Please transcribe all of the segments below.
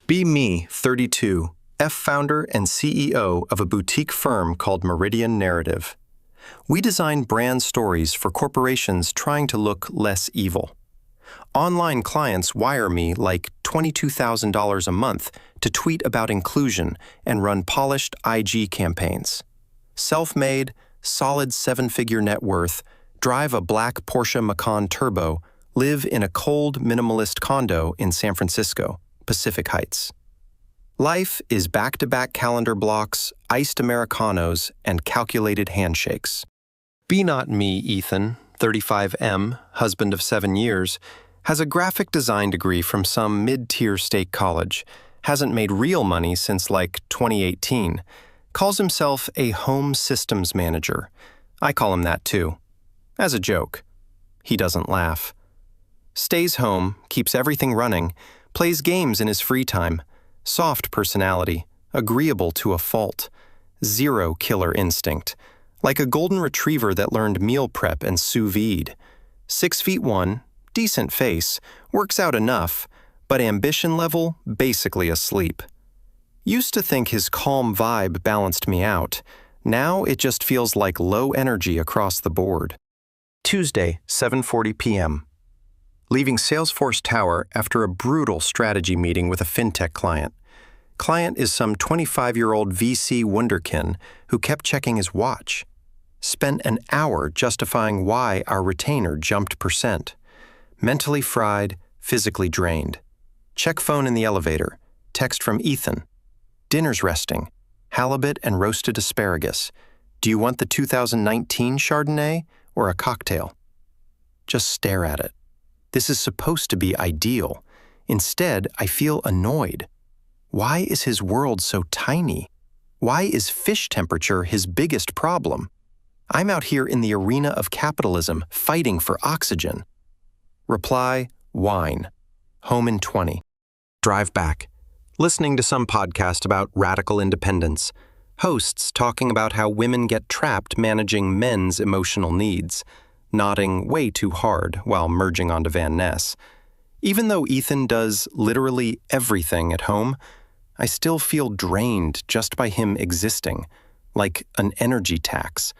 Be me, 32, founder and CEO of a boutique firm called Meridian Narrative. We design brand stories for corporations trying to look less evil. Online clients wire me like $22,000 a month to tweet about inclusion and run polished IG campaigns. Self-made, solid seven-figure net worth, drive a black Porsche Macan Turbo, live in a cold, minimalist condo in San Francisco, Pacific Heights. Life is back-to-back calendar blocks, iced Americanos, and calculated handshakes. Be not me, Ethan, 35M, husband of 7 years, has a graphic design degree from some mid-tier state college, hasn't made real money since like 2018, calls himself a home systems manager. I call him that too. As a joke. He doesn't laugh. Stays home, keeps everything running, plays games in his free time, soft personality, agreeable to a fault, zero killer instinct, like a golden retriever that learned meal prep and sous vide. 6'1", decent face, works out enough, but ambition level basically asleep. Used to think his calm vibe balanced me out. Now it just feels like low energy across the board. Tuesday, 7:40 p.m. Leaving Salesforce Tower after a brutal strategy meeting with a fintech client. Client is some 25-year-old VC wunderkin who kept checking his watch. Spent an hour justifying why our retainer jumped %. Mentally fried, physically drained. Check phone in the elevator. Text from Ethan. Dinner's resting. Halibut and roasted asparagus. Do you want the 2019 Chardonnay or a cocktail? Just stare at it. This is supposed to be ideal. Instead, I feel annoyed. Why is his world so tiny? Why is fish temperature his biggest problem? I'm out here in the arena of capitalism, fighting for oxygen. Reply, wine. Home in 20. Drive back. Listening to some podcast about radical independence. Hosts talking about how women get trapped managing men's emotional needs. Nodding way too hard while merging onto Van Ness. Even though Ethan does literally everything at home, I still feel drained just by him existing, like an energy tax.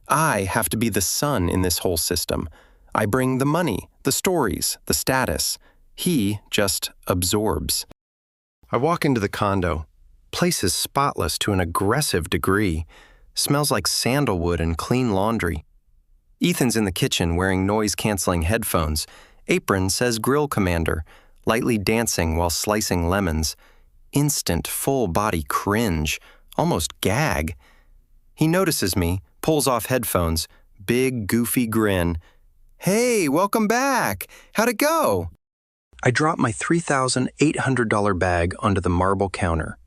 I have to be the sun in this whole system. I bring the money, the stories, the status. He just absorbs. I walk into the condo. Place is spotless to an aggressive degree. Smells like sandalwood and clean laundry. Ethan's in the kitchen wearing noise-canceling headphones. Apron says Grill Commander, lightly dancing while slicing lemons. Instant full-body cringe, almost gag. He notices me, pulls off headphones, big, goofy grin. Hey, welcome back. How'd it go? I drop my $3,800 bag onto the marble counter.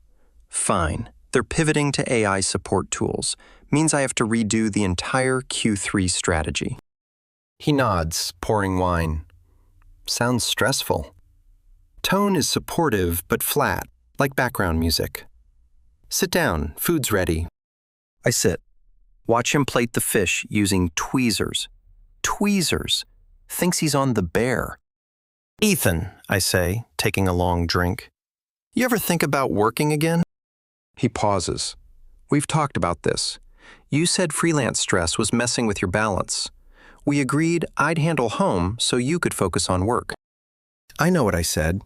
Fine, they're pivoting to AI support tools. Means I have to redo the entire Q3 strategy. He nods, pouring wine. Sounds stressful. Tone is supportive but flat, like background music. Sit down, food's ready. I sit. Watch him plate the fish using tweezers. Tweezers. Thinks he's on The Bear. Ethan, I say, taking a long drink. You ever think about working again? He pauses. We've talked about this. You said freelance stress was messing with your balance. We agreed I'd handle home so you could focus on work. I know what I said.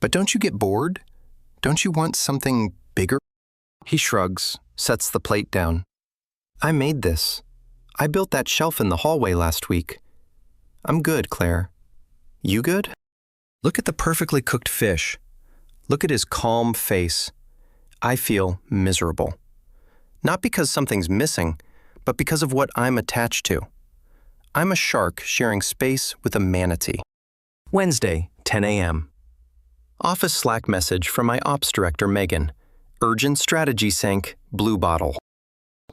But don't you get bored? Don't you want something bigger? He shrugs, sets the plate down. I made this. I built that shelf in the hallway last week. I'm good, Claire. You good? Look at the perfectly cooked fish. Look at his calm face. I feel miserable. Not because something's missing, but because of what I'm attached to. I'm a shark sharing space with a manatee. Wednesday, 10 a.m. Office Slack message from my ops director, Megan. Urgent strategy sync, blue bottle.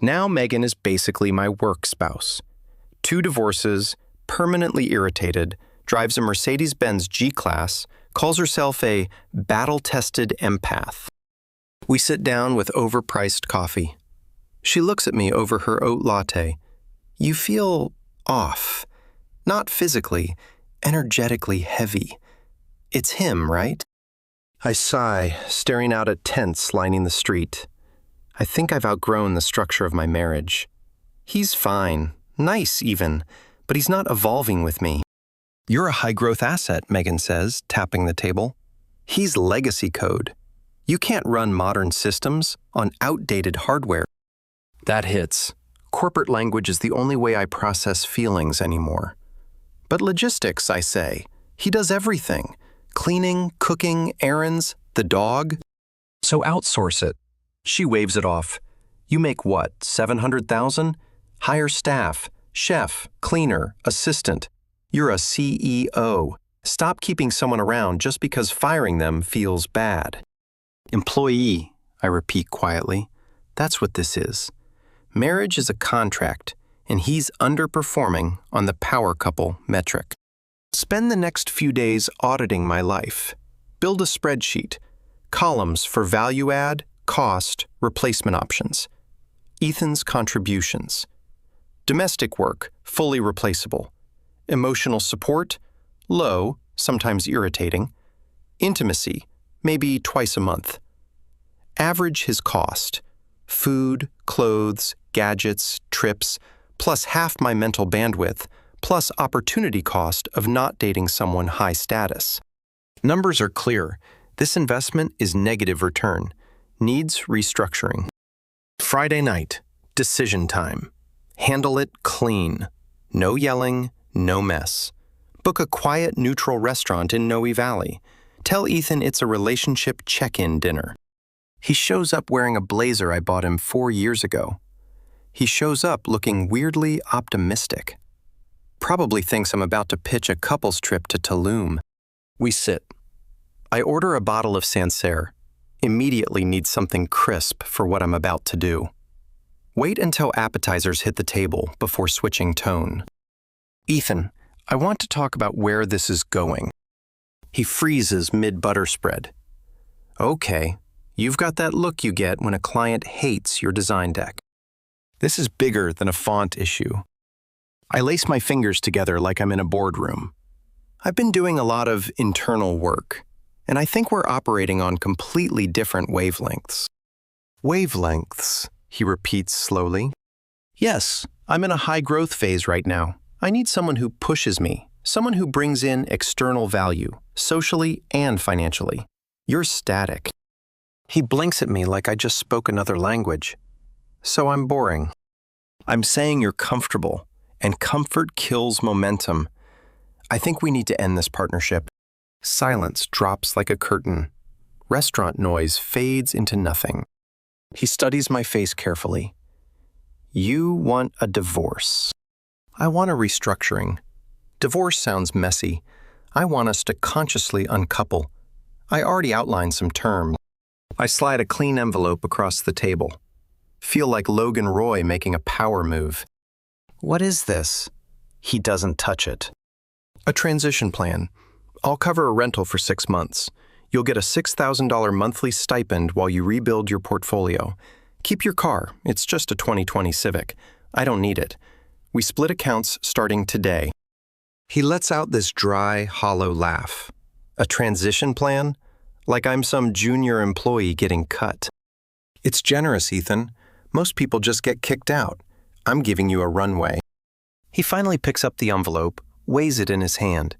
Now Megan is basically my work spouse. 2 divorces, permanently irritated, drives a Mercedes-Benz G-Class, calls herself a battle-tested empath. We sit down with overpriced coffee. She looks at me over her oat latte. You feel off. Not physically, energetically heavy. It's him, right? I sigh, staring out at tents lining the street. I think I've outgrown the structure of my marriage. He's fine, nice even, but he's not evolving with me. You're a high-growth asset, Megan says, tapping the table. He's legacy code. You can't run modern systems on outdated hardware. That hits. Corporate language is the only way I process feelings anymore. But logistics, I say. He does everything. Cleaning, cooking, errands, the dog. So outsource it. She waves it off. You make what, $700,000? Hire staff, chef, cleaner, assistant. You're a CEO. Stop keeping someone around just because firing them feels bad. Employee, I repeat quietly. That's what this is. Marriage is a contract, and he's underperforming on the power couple metric. Spend the next few days auditing my life. Build a spreadsheet. Columns for value add, cost, replacement options. Ethan's contributions. Domestic work, fully replaceable. Emotional support, low, sometimes irritating. Intimacy, maybe twice a month. Average his cost. Food, clothes, gadgets, trips, plus half my mental bandwidth, plus opportunity cost of not dating someone high status. Numbers are clear. This investment is negative return. Needs restructuring. Friday night, decision time. Handle it clean. No yelling, no mess. Book a quiet, neutral restaurant in Noe Valley. Tell Ethan it's a relationship check-in dinner. He shows up wearing a blazer I bought him 4 years ago. He shows up looking weirdly optimistic. Probably thinks I'm about to pitch a couple's trip to Tulum. We sit. I order a bottle of Sancerre. Immediately need something crisp for what I'm about to do. Wait until appetizers hit the table before switching tone. Ethan, I want to talk about where this is going. He freezes mid-butter spread. Okay, you've got that look you get when a client hates your design deck. This is bigger than a font issue. I lace my fingers together like I'm in a boardroom. I've been doing a lot of internal work, and I think we're operating on completely different wavelengths. Wavelengths, he repeats slowly. Yes, I'm in a high-growth phase right now. I need someone who pushes me, someone who brings in external value, socially and financially. You're static. He blinks at me like I just spoke another language. So I'm boring. I'm saying you're comfortable, and comfort kills momentum. I think we need to end this partnership. Silence drops like a curtain. Restaurant noise fades into nothing. He studies my face carefully. You want a divorce. I want a restructuring. Divorce sounds messy. I want us to consciously uncouple. I already outlined some terms. I slide a clean envelope across the table. Feel like Logan Roy making a power move. What is this? He doesn't touch it. A transition plan. I'll cover a rental for 6 months. You'll get a $6,000 monthly stipend while you rebuild your portfolio. Keep your car. It's just a 2020 Civic. I don't need it. We split accounts starting today. He lets out this dry, hollow laugh. A transition plan? Like I'm some junior employee getting cut. It's generous, Ethan. Most people just get kicked out. I'm giving you a runway. He finally picks up the envelope, weighs it in his hand.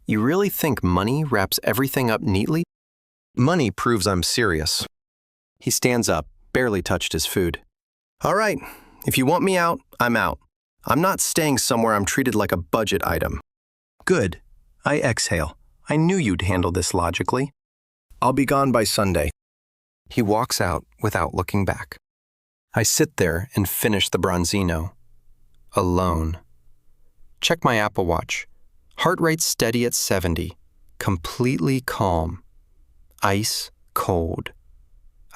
You really think money wraps everything up neatly? Money proves I'm serious. He stands up, barely touched his food. All right, if you want me out, I'm out. I'm not staying somewhere I'm treated like a budget item. Good. I exhale. I knew you'd handle this logically. I'll be gone by Sunday. He walks out without looking back. I sit there and finish the Bronzino. Alone. Check my Apple Watch. Heart rate steady at 70. Completely calm. Ice cold.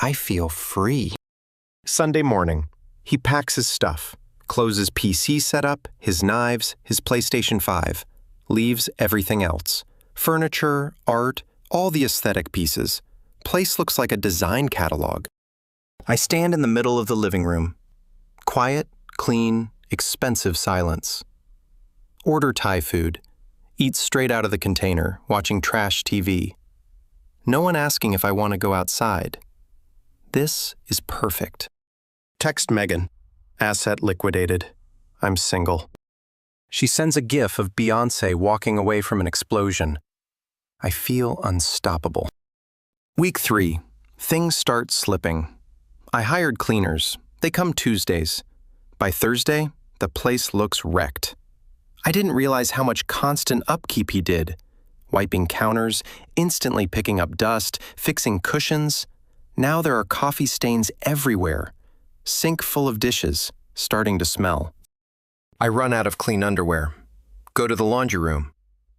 I feel free. Sunday morning. He packs his stuff. Closes PC setup, his knives, his PlayStation 5. Leaves everything else. Furniture, art, all the aesthetic pieces. Place looks like a design catalog. I stand in the middle of the living room. Quiet, clean, expensive silence. Order Thai food. Eat straight out of the container, watching trash TV. No one asking if I want to go outside. This is perfect. Text Megan. Asset liquidated. I'm single. She sends a gif of Beyoncé walking away from an explosion. I feel unstoppable. Week 3. Things start slipping. I hired cleaners. They come Tuesdays. By Thursday, the place looks wrecked. I didn't realize how much constant upkeep he did. Wiping counters, instantly picking up dust, fixing cushions. Now there are coffee stains everywhere. Sink full of dishes, starting to smell. I run out of clean underwear. Go to the laundry room.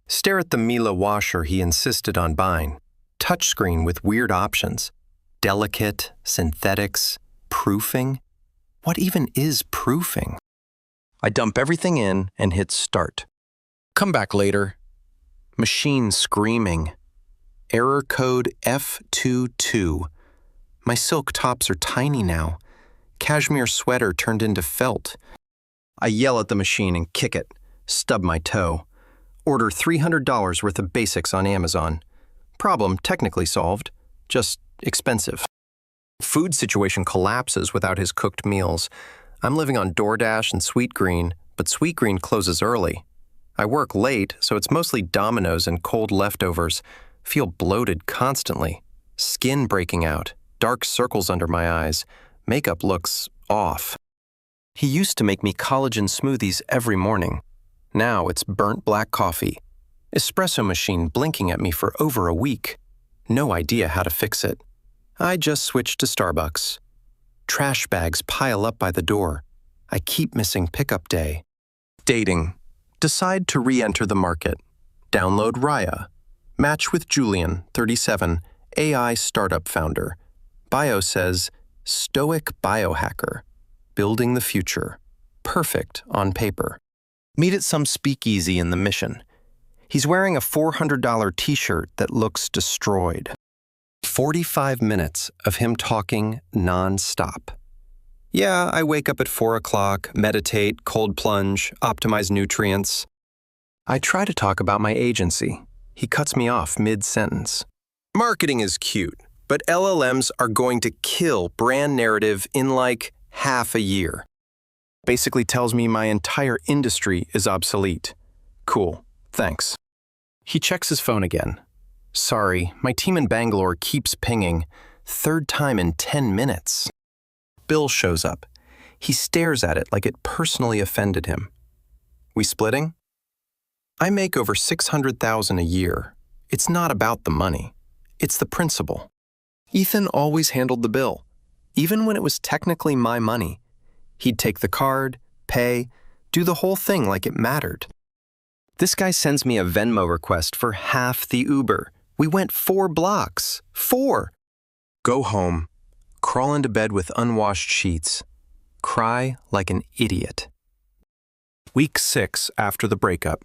Stare at the Miele washer he insisted on buying. Touchscreen with weird options. Delicate, synthetics, proofing. What even is proofing? I dump everything in and hit start. Come back later. Machine screaming. Error code F22. My silk tops are tiny now. Cashmere sweater turned into felt. I yell at the machine and kick it. Stub my toe. Order $300 worth of basics on Amazon. Problem technically solved, just expensive. Food situation collapses without his cooked meals. I'm living on DoorDash and Sweetgreen, but Sweetgreen closes early. I work late, so it's mostly Domino's and cold leftovers. Feel bloated constantly. Skin breaking out, dark circles under my eyes. Makeup looks off. He used to make me collagen smoothies every morning. Now it's burnt black coffee. Espresso machine blinking at me for over a week. No idea how to fix it. I just switched to Starbucks. Trash bags pile up by the door. I keep missing pickup day. Dating. Decide to re-enter the market. Download Raya. Match with Julian, 37, AI startup founder. Bio says, stoic biohacker. Building the future. Perfect on paper. Meet at some speakeasy in the Mission. He's wearing a $400 t-shirt that looks destroyed. 45 minutes of him talking non-stop. Yeah, I wake up at 4 o'clock, meditate, cold plunge, optimize nutrients. I try to talk about my agency. He cuts me off mid-sentence. Marketing is cute, but LLMs are going to kill brand narrative in like half a year. Basically tells me my entire industry is obsolete. Cool, thanks. He checks his phone again. Sorry, my team in Bangalore keeps pinging. Third time in 10 minutes. Bill shows up. He stares at it like it personally offended him. We splitting? I make over $600,000 a year. It's not about the money. It's the principle. Ethan always handled the bill, even when it was technically my money. He'd take the card, pay, do the whole thing like it mattered. This guy sends me a Venmo request for half the Uber. We went 4 blocks. 4! Go home. Crawl into bed with unwashed sheets. Cry like an idiot. Week 6 after the breakup.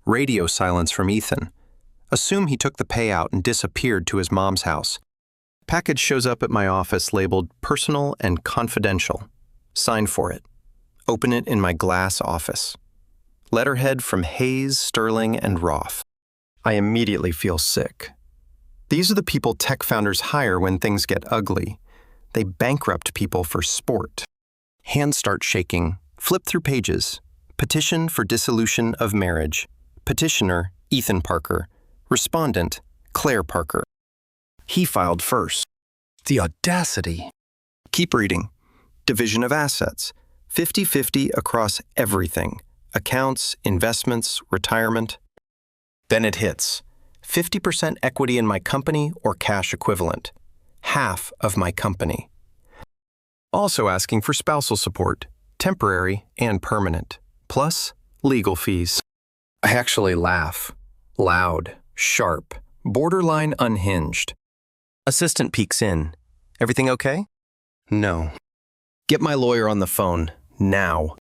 Radio silence from Ethan. Assume he took the payout and disappeared to his mom's house. Package shows up at my office labeled personal and confidential. Sign for it. Open it in my glass office. Letterhead from Hayes, Sterling, and Roth. I immediately feel sick. These are the people tech founders hire when things get ugly. They bankrupt people for sport. Hands start shaking. Flip through pages. Petition for dissolution of marriage. Petitioner, Ethan Parker. Respondent, Claire Parker. He filed first. The audacity. Keep reading. Division of assets. 50-50 across everything. Accounts, investments, retirement. Then it hits. 50% equity in my company or cash equivalent. Half of my company. Also asking for spousal support, temporary and permanent, plus legal fees. I actually laugh. Loud, sharp, borderline unhinged. Assistant peeks in. Everything okay? No. Get my lawyer on the phone, now.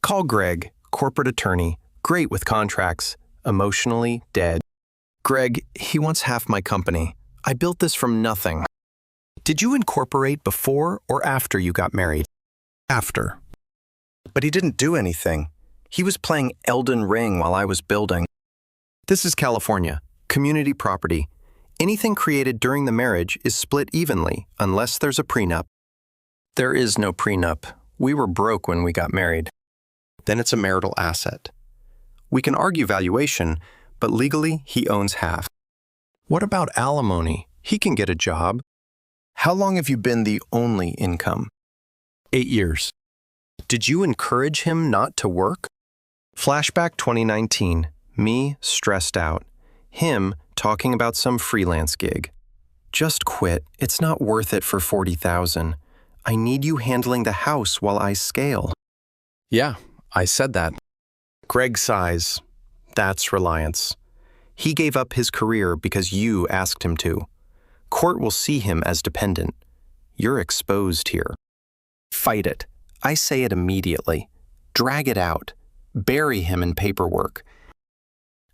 Call Greg, corporate attorney, great with contracts, emotionally dead. Greg, he wants half my company. I built this from nothing. Did you incorporate before or after you got married? After. But he didn't do anything. He was playing Elden Ring while I was building. This is California, community property. Anything created during the marriage is split evenly unless there's a prenup. There is no prenup. We were broke when we got married. Then it's a marital asset. We can argue valuation, but legally he owns half. What about alimony? He can get a job. How long have you been the only income? 8 years. Did you encourage him not to work? Flashback 2019. Me stressed out. Him talking about some freelance gig. Just quit. It's not worth it for $40,000. I need you handling the house while I scale. Yeah, I said that. Greg sighs. That's reliance. He gave up his career because you asked him to. Court will see him as dependent. You're exposed here. Fight it. I say it immediately. Drag it out. Bury him in paperwork.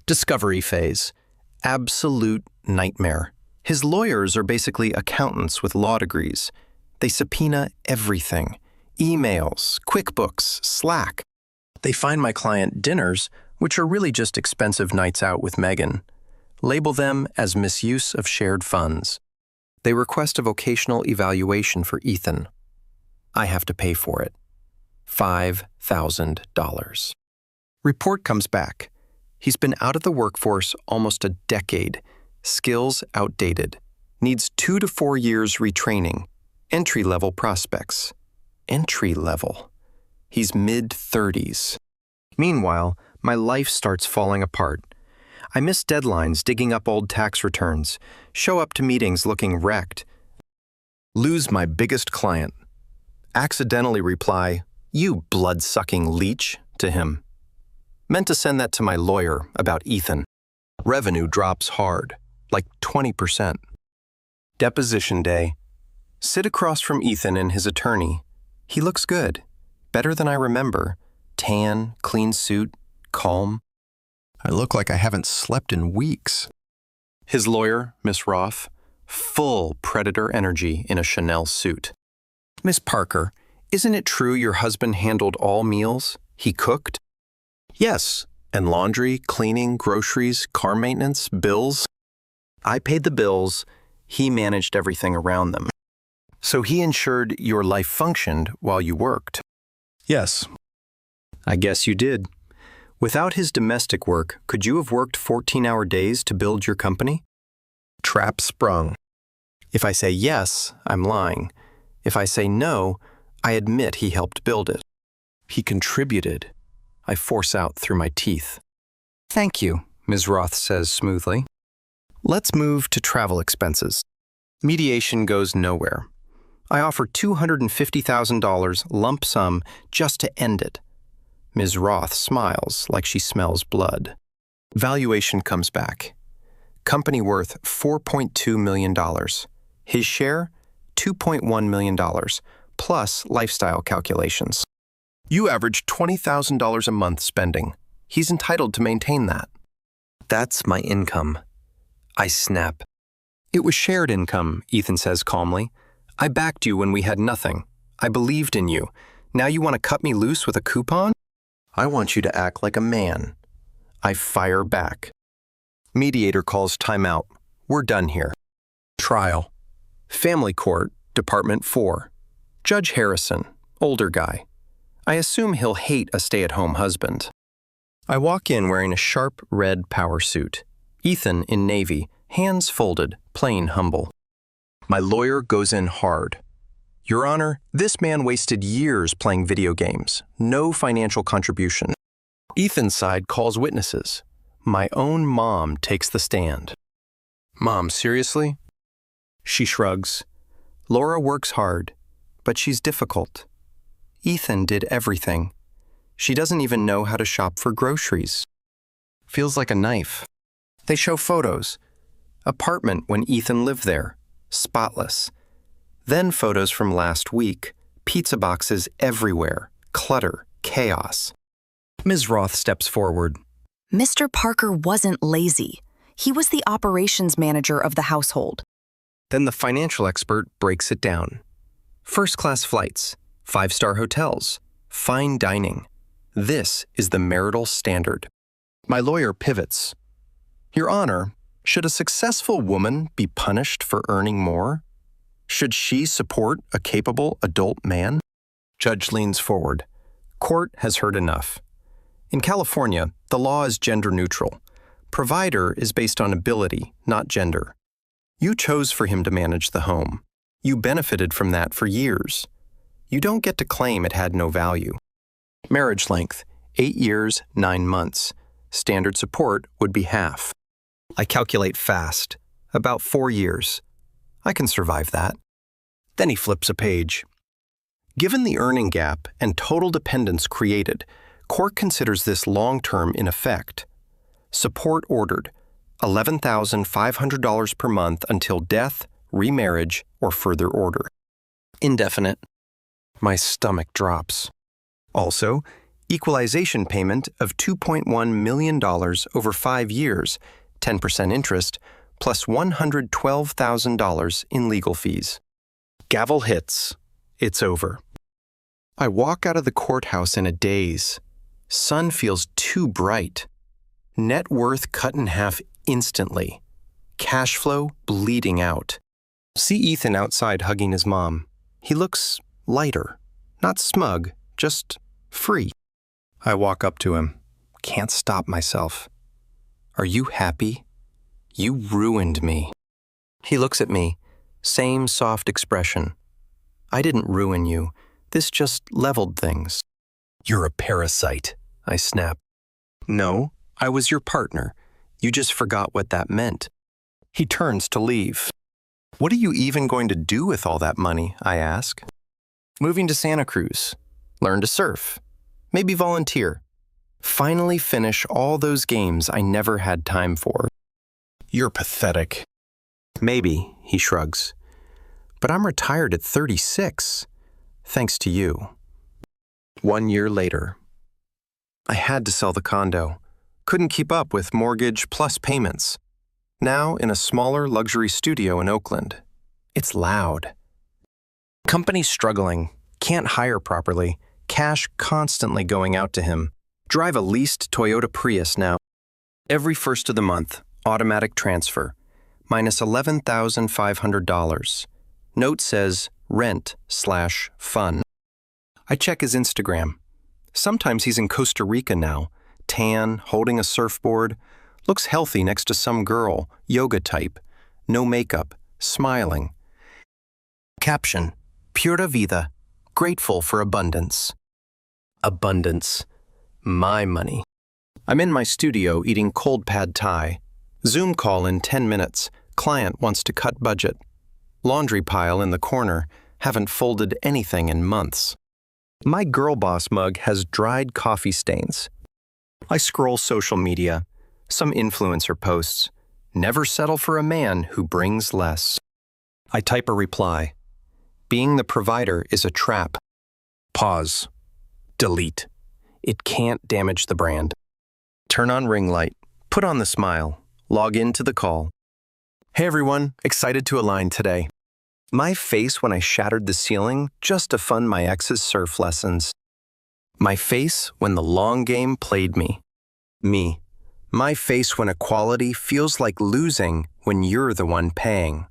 Discovery phase. Absolute nightmare. His lawyers are basically accountants with law degrees. They subpoena everything. Emails, QuickBooks, Slack. They find my client dinners, which are really just expensive nights out with Megan. Label them as misuse of shared funds. They request a vocational evaluation for Ethan. I have to pay for it. $5,000. Report comes back. He's been out of the workforce almost a decade. Skills outdated. Needs 2 to 4 years retraining. Entry-level prospects. Entry-level. He's mid-30s. Meanwhile, my life starts falling apart. I miss deadlines digging up old tax returns, show up to meetings looking wrecked, lose my biggest client, accidentally reply, "You blood-sucking leech," to him. Meant to send that to my lawyer about Ethan. Revenue drops hard, like 20%. Deposition day. Sit across from Ethan and his attorney. He looks good, better than I remember. Tan, clean suit, calm. I look like I haven't slept in weeks. His lawyer, Miss Roth, full predator energy in a Chanel suit. Miss Parker, isn't it true your husband handled all meals? He cooked? Yes, and laundry, cleaning, groceries, car maintenance, bills. I paid the bills, he managed everything around them. So he ensured your life functioned while you worked. Yes. I guess you did. Without his domestic work, could you have worked 14-hour days to build your company? Trap sprung. If I say yes, I'm lying. If I say no, I admit he helped build it. He contributed. I force out through my teeth. Thank you, Ms. Roth says smoothly. Let's move to travel expenses. Mediation goes nowhere. I offer $250,000 lump sum just to end it. Ms. Roth smiles like she smells blood. Valuation comes back. Company worth $4.2 million. His share, $2.1 million, plus lifestyle calculations. You average $20,000 a month spending. He's entitled to maintain that. That's my income. I snap. It was shared income, Ethan says calmly. I backed you when we had nothing. I believed in you. Now you want to cut me loose with a coupon? I want you to act like a man. I fire back. Mediator calls timeout. We're done here. Trial. Family Court, Department 4. Judge Harrison, older guy. I assume he'll hate a stay-at-home husband. I walk in wearing a sharp red power suit. Ethan in navy, hands folded, plain humble. My lawyer goes in hard. Your Honor, this man wasted years playing video games. No financial contribution. Ethan's side calls witnesses. My own mom takes the stand. Mom, seriously? She shrugs. Laura works hard, but she's difficult. Ethan did everything. She doesn't even know how to shop for groceries. Feels like a knife. They show photos. Apartment when Ethan lived there. Spotless. Then photos from last week. Pizza boxes everywhere. Clutter. Chaos. Ms. Roth steps forward. Mr. Parker wasn't lazy. He was the operations manager of the household. Then the financial expert breaks it down. First-class flights, 5-star hotels, fine dining. This is the marital standard. My lawyer pivots. Your Honor, Should a successful woman be punished for earning more? Should she support a capable adult man? Judge leans forward. Court has heard enough. In California, the law is gender neutral. Provider is based on ability, not gender. You chose for him to manage the home. You benefited from that for years. You don't get to claim it had no value. Marriage length, 8 years, 9 months. Standard support would be half. I calculate fast, about 4 years. I can survive that. Then he flips a page. Given the earning gap and total dependence created, court considers this long-term in effect. Support ordered, $11,500 per month until death, remarriage, or further order. Indefinite. My stomach drops. Also, equalization payment of $2.1 million over 5 years, 10% interest, plus $112,000 in legal fees. Gavel hits. It's over. I walk out of the courthouse in a daze. Sun feels too bright. Net worth cut in half instantly. Cash flow bleeding out. See Ethan outside hugging his mom. He looks lighter. Not smug, just free. I walk up to him. Can't stop myself. Are you happy? You ruined me. He looks at me. Same soft expression. I didn't ruin you. This just leveled things. You're a parasite, I snap. No, I was your partner. You just forgot what that meant. He turns to leave. What are you even going to do with all that money, I ask. Moving to Santa Cruz. Learn to surf. Maybe volunteer. Finally finish all those games I never had time for. You're pathetic. Maybe, he shrugs. But I'm retired at 36, thanks to you. 1 year later. I had to sell the condo. Couldn't keep up with mortgage plus payments. Now in a smaller luxury studio in Oakland. It's loud. Company struggling, can't hire properly, cash constantly going out to him. Drive a leased Toyota Prius now. Every first of the month, automatic transfer, minus $11,500. Note says rent/fun. I check his Instagram. Sometimes he's in Costa Rica now, tan, holding a surfboard, looks healthy next to some girl, yoga type, no makeup, smiling. Caption, Pura Vida, grateful for abundance. Abundance. My money. I'm in my studio eating cold pad thai. Zoom call in 10 minutes. Client wants to cut budget. Laundry pile in the corner. Haven't folded anything in months. My girl boss mug has dried coffee stains. I scroll social media. Some influencer posts. Never settle for a man who brings less. I type a reply. Being the provider is a trap. Pause. Delete. It can't damage the brand. Turn on ring light. Put on the smile. Log into the call. Hey everyone, excited to align today. My face when I shattered the ceiling just to fund my ex's surf lessons. My face when the long game played me. Me. My face when equality feels like losing when you're the one paying.